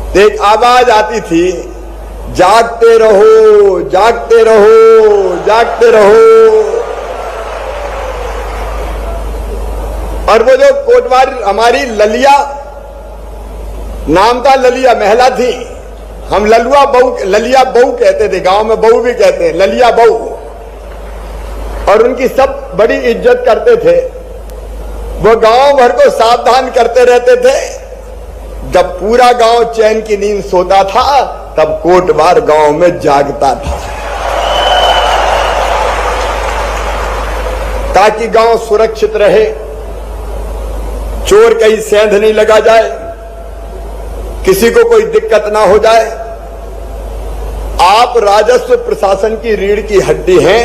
तो एक आवाज आती थी, जागते रहो, जागते रहो, जागते रहो। और वो जो कोटवार हमारी ललिया नाम था, ललिया महिला थी, हम ललुआ बहू, ललिया बहू कहते थे, गांव में बहू भी कहते हैं, ललिया बहू। और उनकी सब बड़ी इज्जत करते थे। वो गांव भर को सावधान करते रहते थे। जब पूरा गांव चैन की नींद सोता था, तब कोटवार गांव में जागता था, ताकि गांव सुरक्षित रहे, चोर कहीं सेंध नहीं लगा जाए, किसी को कोई दिक्कत ना हो जाए। आप राजस्व प्रशासन की रीढ़ की हड्डी हैं,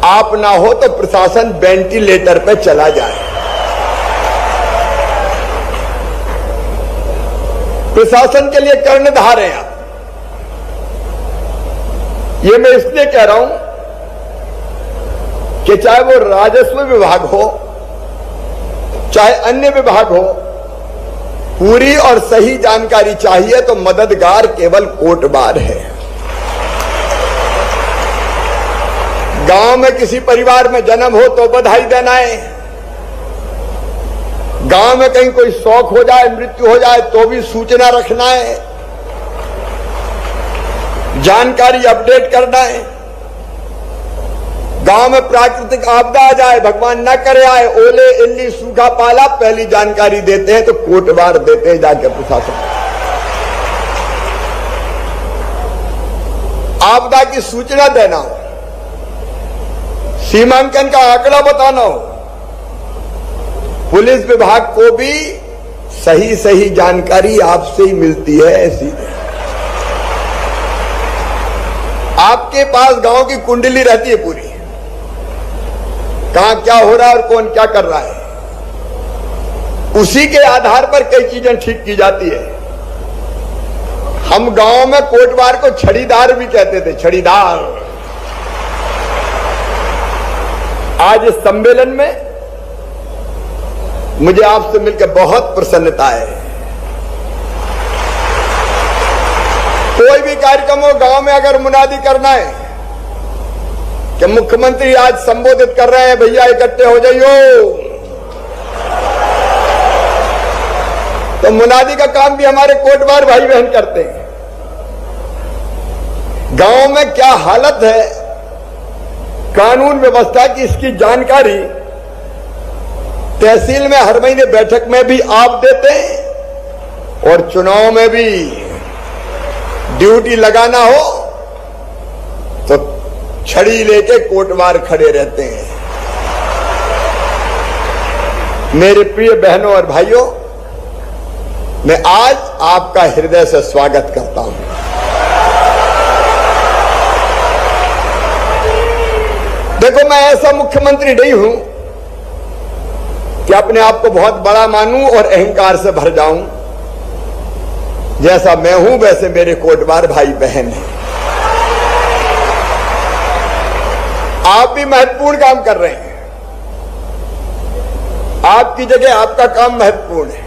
आप ना हो तो प्रशासन वेंटिलेटर पे चला जाए। प्रशासन के लिए कर्णधार हैं आप। ये मैं इसलिए कह रहा हूं कि चाहे वो राजस्व विभाग हो, चाहे अन्य विभाग हो, पूरी और सही जानकारी चाहिए तो मददगार केवल कोटवार है। गांव में किसी परिवार में जन्म हो तो बधाई देना है, गांव में कहीं कोई शौक हो जाए, मृत्यु हो जाए तो भी सूचना रखना है, जानकारी अपडेट करना है। गांव में प्राकृतिक आपदा आ जाए, भगवान न करे आए, ओले इल्ली सूखा पाला, पहली जानकारी देते हैं तो कोटवार देते हैं जाके प्रशासन। आपदा की सूचना देना हो, सीमांकन का आंकड़ा बताना हो, पुलिस विभाग को भी सही जानकारी आपसे ही मिलती है। ऐसी आपके पास गांव की कुंडली रहती है पूरी, कहां क्या हो रहा है और कौन क्या कर रहा है, उसी के आधार पर कई चीजें ठीक की जाती है। हम गांव में कोटवार को छड़ीदार भी कहते थे, छड़ीदार। आज इस सम्मेलन में मुझे आपसे मिलकर बहुत प्रसन्नता है। कोई भी कार्यक्रम हो, गांव में अगर मुनादी करना है कि मुख्यमंत्री आज संबोधित कर रहे हैं, भैया इकट्ठे हो जाइयो, तो मुनादी का काम भी हमारे कोटवार भाई बहन करते हैं। गांव में क्या हालत है कानून व्यवस्था की, इसकी जानकारी तहसील में हर महीने बैठक में भी आप देते हैं, और चुनाव में भी ड्यूटी लगाना हो तो छड़ी लेके कोटवार खड़े रहते हैं। मेरे प्रिय बहनों और भाइयों, मैं आज आपका हृदय से स्वागत करता हूं। देखो, मैं ऐसा मुख्यमंत्री नहीं हूं कि अपने आप को बहुत बड़ा मानूं और अहंकार से भर जाऊं। जैसा मैं हूं वैसे मेरे कोटवार भाई बहन हैं। आप भी महत्वपूर्ण काम कर रहे हैं, आपकी जगह आपका काम महत्वपूर्ण है,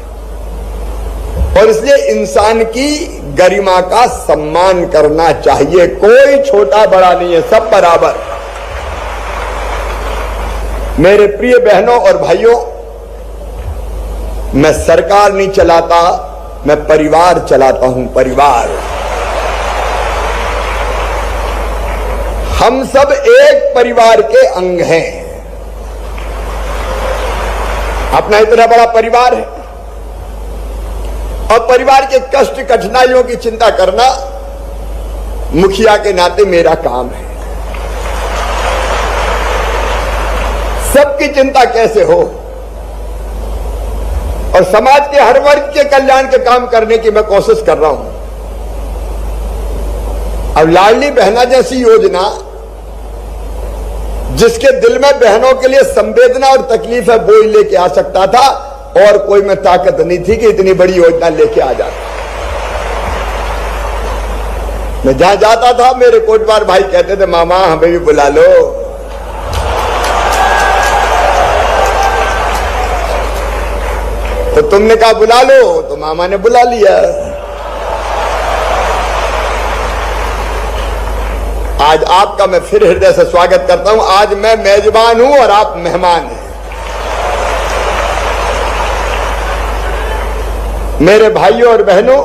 और इसलिए इंसान की गरिमा का सम्मान करना चाहिए। कोई छोटा बड़ा नहीं है, सब बराबर। मेरे प्रिय बहनों और भाइयों, मैं सरकार नहीं चलाता, मैं परिवार चलाता हूं, परिवार। हम सब एक परिवार के अंग हैं। अपना इतना बड़ा परिवार है, और परिवार के कष्ट कठिनाइयों की चिंता करना मुखिया के नाते मेरा काम है। सबकी चिंता कैसे हो और समाज के हर वर्ग के कल्याण के काम करने की मैं कोशिश कर रहा हूं। अब लाडली बहना जैसी योजना, जिसके दिल में बहनों के लिए संवेदना और तकलीफ है, वो ही लेके आ सकता था, और कोई में ताकत नहीं थी कि इतनी बड़ी योजना लेके आ जाता। मैं जहां जाता था मेरे कोटवार भाई कहते थे, मामा हमें भी बुला लो। तो तुमने कहा बुला लो, तो मामा ने बुला लिया। आज आपका मैं फिर हृदय से स्वागत करता हूं। आज मैं मेजबान हूं और आप मेहमान हैं। मेरे भाइयों और बहनों,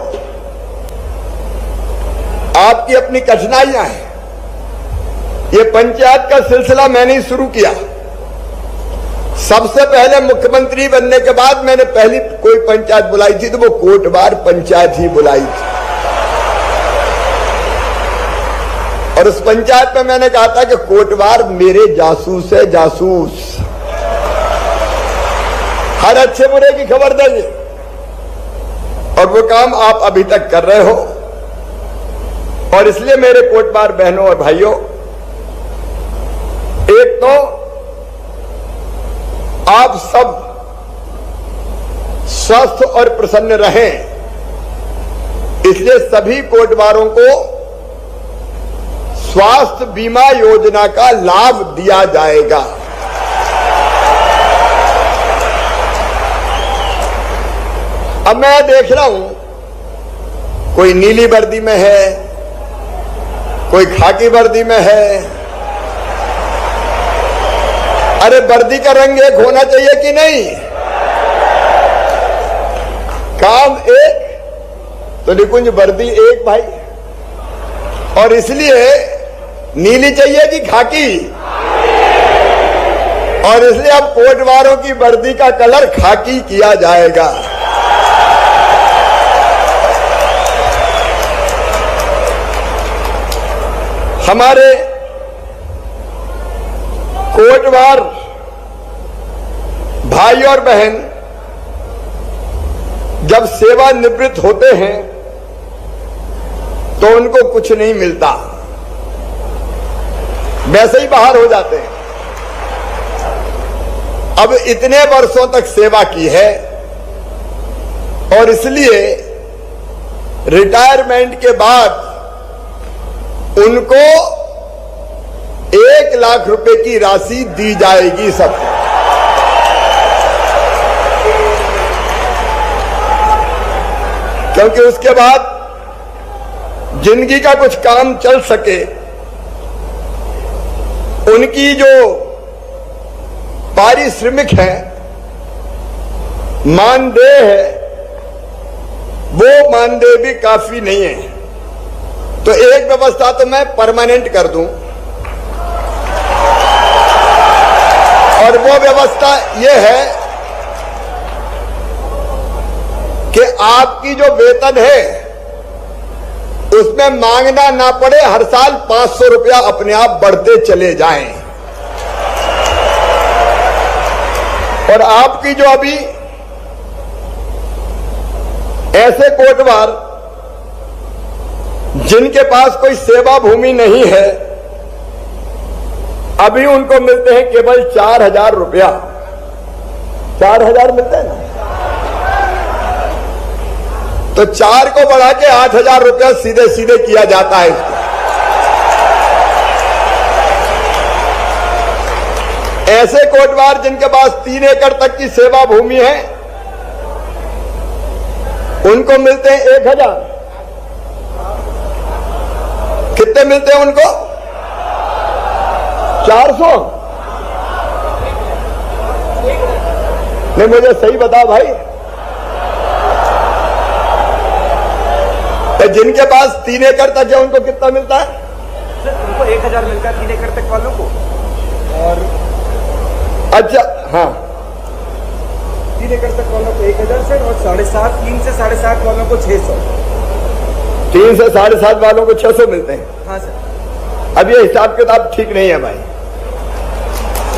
आपकी अपनी कठिनाइयां हैं। ये पंचायत का सिलसिला मैंने ही शुरू किया। सबसे पहले मुख्यमंत्री बनने के बाद मैंने पहली कोई पंचायत बुलाई थी तो वो कोटवार पंचायत ही बुलाई थी। और उस पंचायत में मैंने कहा था कि कोटवार मेरे जासूस है, जासूस, हर अच्छे बुरे की खबर देंगे। और वो काम आप अभी तक कर रहे हो। और इसलिए मेरे कोटवार बहनों और भाइयों, एक तो आप सब स्वस्थ और प्रसन्न रहें, इसलिए सभी कोटवारों को स्वास्थ्य बीमा योजना का लाभ दिया जाएगा। अब मैं देख रहा हूं, कोई नीली वर्दी में है, कोई खाकी वर्दी में है। अरे वर्दी का रंग एक होना चाहिए कि नहीं? काम एक तो निकुंज वर्दी एक भाई। और इसलिए नीली चाहिए कि खाकी? और इसलिए अब कोटवारों की वर्दी का कलर खाकी किया जाएगा। हमारे कोटवार भाई और बहन जब सेवानिवृत्त होते हैं तो उनको कुछ नहीं मिलता, वैसे ही बाहर हो जाते हैं। अब इतने वर्षों तक सेवा की है और इसलिए रिटायरमेंट के बाद उनको 1 लाख रुपए की राशि दी जाएगी सबको। क्योंकि उसके बाद जिंदगी का कुछ काम चल सके, उनकी जो पारिश्रमिक है, मानदेय है, वो मानदेय भी काफी नहीं है। तो एक व्यवस्था तो मैं परमानेंट कर दूं और वो व्यवस्था ये है कि आपकी जो वेतन है उसमें मांगना ना पड़े, हर साल 500 रुपया अपने आप बढ़ते चले जाएं। और आपकी जो अभी ऐसे कोटवार जिनके पास कोई सेवा भूमि नहीं है, अभी उनको मिलते हैं केवल 4000 रुपया। 4000 मिलते हैं ना, तो 4 को बढ़ा के 8000 रुपया सीधे सीधे किया जाता है इसको। ऐसे कोटवार जिनके पास 3 एकड़ तक की सेवा भूमि है, उनको मिलते हैं 1000। कितने मिलते हैं उनको? 400। नहीं, मुझे सही बताओ भाई। तो जिनके पास 3 एकड़ तक है उनको कितना मिलता है? सर, उनको 1000 मिलता है 3 एकड़ तक वालों को। और अच्छा, हाँ, 3 एकड़ तक वालों को 1000 सर, और 7.5, 3 से 7.5 वालों को 600। 3 से 7.5 वालों को 600 मिलते हैं। हाँ सर। अब ये हिसाब किताब ठीक नहीं है भाई।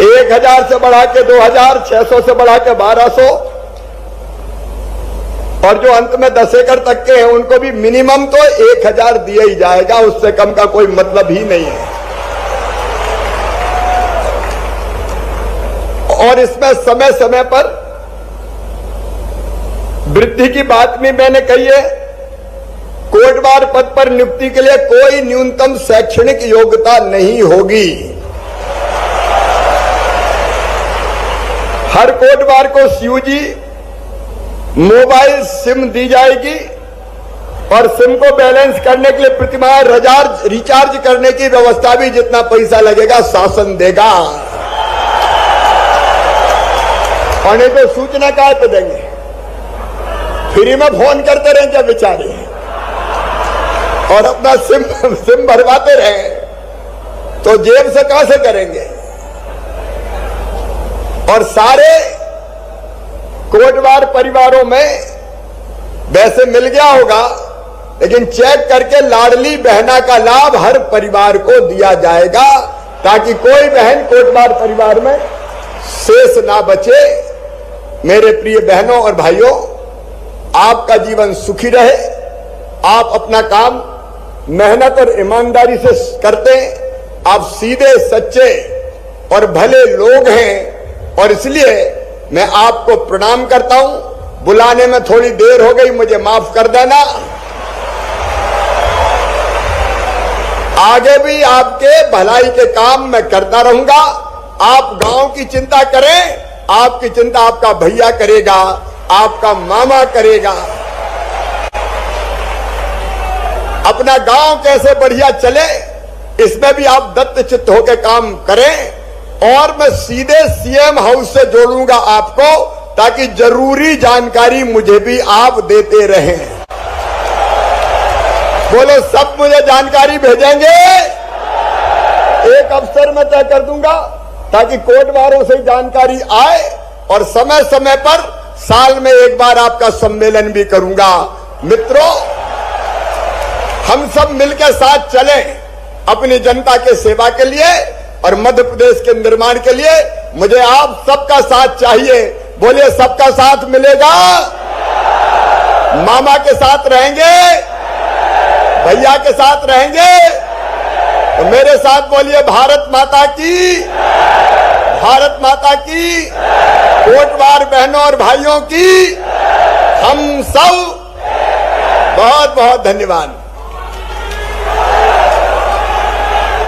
1000 से बढ़ा के 2000, 600 से बढ़ा के 1200, और जो अंत में 10 एकड़ तक के हैं उनको भी मिनिमम तो 1000 दिया ही जाएगा, उससे कम का कोई मतलब ही नहीं है। और इसमें समय समय पर वृद्धि की बात भी मैंने कही है। कोटवार पद पर नियुक्ति के लिए कोई न्यूनतम शैक्षणिक योग्यता नहीं होगी। हर कोटवार को सीयूजी मोबाइल सिम दी जाएगी और सिम को बैलेंस करने के लिए प्रतिमाह रिचार्ज करने की व्यवस्था भी जितना पैसा लगेगा शासन देगा। और नहीं तो सूचना काय पे देंगे, फ्री में फोन करते रहे क्या बेचारे, और अपना सिम भरवाते रहे, तो जेब से कहां से करेंगे। और सारे कोटवार परिवारों में वैसे मिल गया होगा, लेकिन चेक करके लाडली बहना का लाभ हर परिवार को दिया जाएगा, ताकि कोई बहन कोटवार परिवार में शेष ना बचे। मेरे प्रिय बहनों और भाइयों, आपका जीवन सुखी रहे। आप अपना काम मेहनत और ईमानदारी से करते हैं। आप सीधे सच्चे और भले लोग हैं, और इसलिए मैं आपको प्रणाम करता हूं। बुलाने में थोड़ी देर हो गई, मुझे माफ कर देना। आगे भी आपके भलाई के काम मैं करता रहूंगा। आप गांव की चिंता करें, आपकी चिंता आपका भैया करेगा, आपका मामा करेगा। अपना गांव कैसे बढ़िया चले, इसमें भी आप दत्त चित्त होकर काम करें। और मैं सीधे सीएम हाउस से जोड़ूंगा आपको, ताकि जरूरी जानकारी मुझे भी आप देते रहें। बोलो, सब मुझे जानकारी भेजेंगे। एक अफसर मैं तय कर दूंगा, ताकि कोटवारों से जानकारी आए, और समय समय पर साल में एक बार आपका सम्मेलन भी करूंगा। मित्रों, हम सब मिलकर साथ चलें अपनी जनता के सेवा के लिए और मध्य प्रदेश के निर्माण के लिए। मुझे आप सबका साथ चाहिए। बोलिए, सबका साथ मिलेगा? मामा के साथ रहेंगे, भैया के साथ रहेंगे, तो मेरे साथ बोलिए, भारत माता की, भारत माता की, कोटवार बहनों और भाइयों की। हम सब बहुत बहुत धन्यवाद।